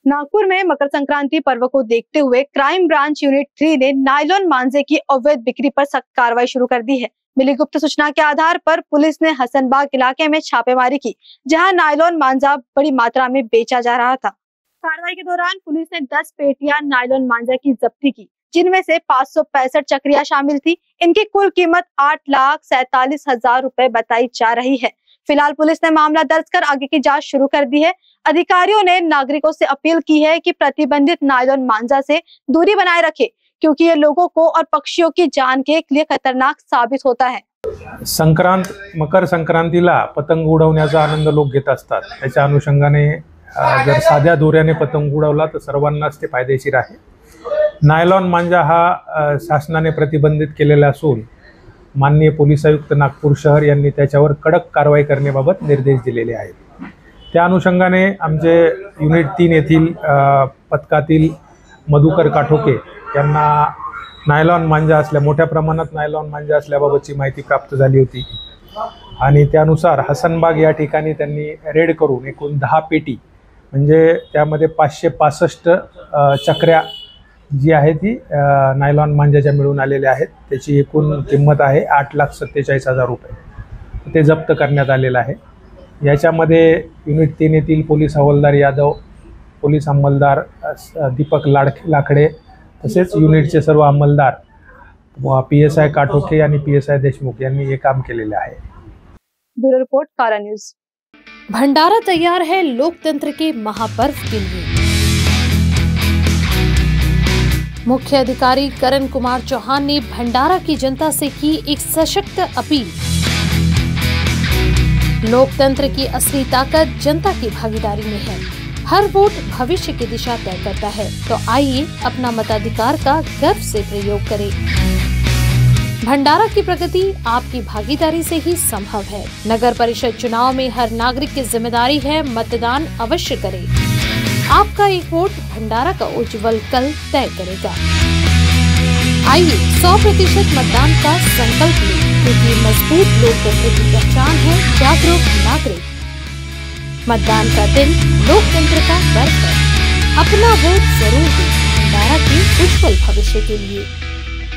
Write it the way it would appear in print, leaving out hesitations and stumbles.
नागपुर में मकर संक्रांति पर्व को देखते हुए क्राइम ब्रांच यूनिट 3 ने नायलॉन मांजे की अवैध बिक्री पर सख्त कार्रवाई शुरू कर दी है। मिली गुप्त सूचना के आधार पर पुलिस ने हसनबाग इलाके में छापेमारी की, जहां नायलॉन मांजा बड़ी मात्रा में बेचा जा रहा था। कार्रवाई के दौरान पुलिस ने 10 पेटियां नायलॉन मांजा की जब्ती की, जिनमें से 565 चक्रियां शामिल थी। इनकी कुल कीमत 8,47,000 रुपए बताई जा रही है। फिलहाल पुलिस ने मामला दर्ज कर आगे की जांच शुरू कर दी है। अधिकारियों ने नागरिकों से अपील की है कि प्रतिबंधित नायलॉन मांजा से दूरी बनाए रखें, क्योंकि ये लोगों को और पक्षियों की जान के लिए खतरनाक साबित होता है। मकर संक्रांतीला पतंग उडवण्याचा आनंद लोक घेत असतात। त्याच्या अनुषंगाने जर साध्या दोऱ्याने पतंग उडवला तर सर्वांनाच ते फायदेशीर आहे। नायलॉन मांजा हा शासनाने प्रतिबंधित केलेला असून माननीय पोलीस आयुक्त नागपूर शहर यांनी त्याच्यावर कडक कारवाई करण्याबाबत निर्देश दिलेले आहेत। त्या अनुषंगाने आमचे युनिट 3 येथील पथकातील मधुकर काठोके यांना नायलॉन मांजा असल्या मोठ्या प्रमाणात नायलॉन मांजा असल्याबाबतची माहिती प्राप्त झाली होती आणि त्यानुसार हसनबाग या ठिकाणी त्यांनी रेड करून एकूण 10 पेटी म्हणजे त्यामध्ये 565 चक्र्या जी आहे ती नायलॉन मांजाच्या मिळून आलेल्या आहेत। त्याची एकूण किंमत आहे 8,47,000 रुपये। ते जप्त करण्यात आलेलं आहे। याच्यामध्ये युनिट 3 येथील पोलीस हवालदार यादव, पोलीस अंमलदार दीपक लाकडे तसेच युनिटचे सर्व अंमलदार PSI काठोके आणि PSI देशमुख यांनी हे काम केलेले आहे। ब्यूरो रिपोर्ट, कारा न्यूज। भंडारा तैयार है लोकतंत्र के महापर्व के लिए। मुख्य अधिकारी करण कुमार चौहान ने भंडारा की जनता से की एक सशक्त अपील। लोकतंत्र की असली ताकत जनता की भागीदारी में है। हर वोट भविष्य की दिशा तय करता है, तो आइए अपना मताधिकार का गर्व से प्रयोग करें। भंडारा की प्रगति आपकी भागीदारी से ही संभव है। नगर परिषद चुनाव में हर नागरिक की जिम्मेदारी है मतदान अवश्य करें। आपका एक वोट भंडारा का उज्जवल कल तय करेगा। आइए 100% मतदान का संकल्प लें, क्योंकि मजबूत लोकतंत्र की पहचान है जागरूक नागरिक। मतदान का दिन लोकतंत्र का गर्व है। अपना वोट जरूर दें भंडारा के उज्जवल भविष्य के लिए।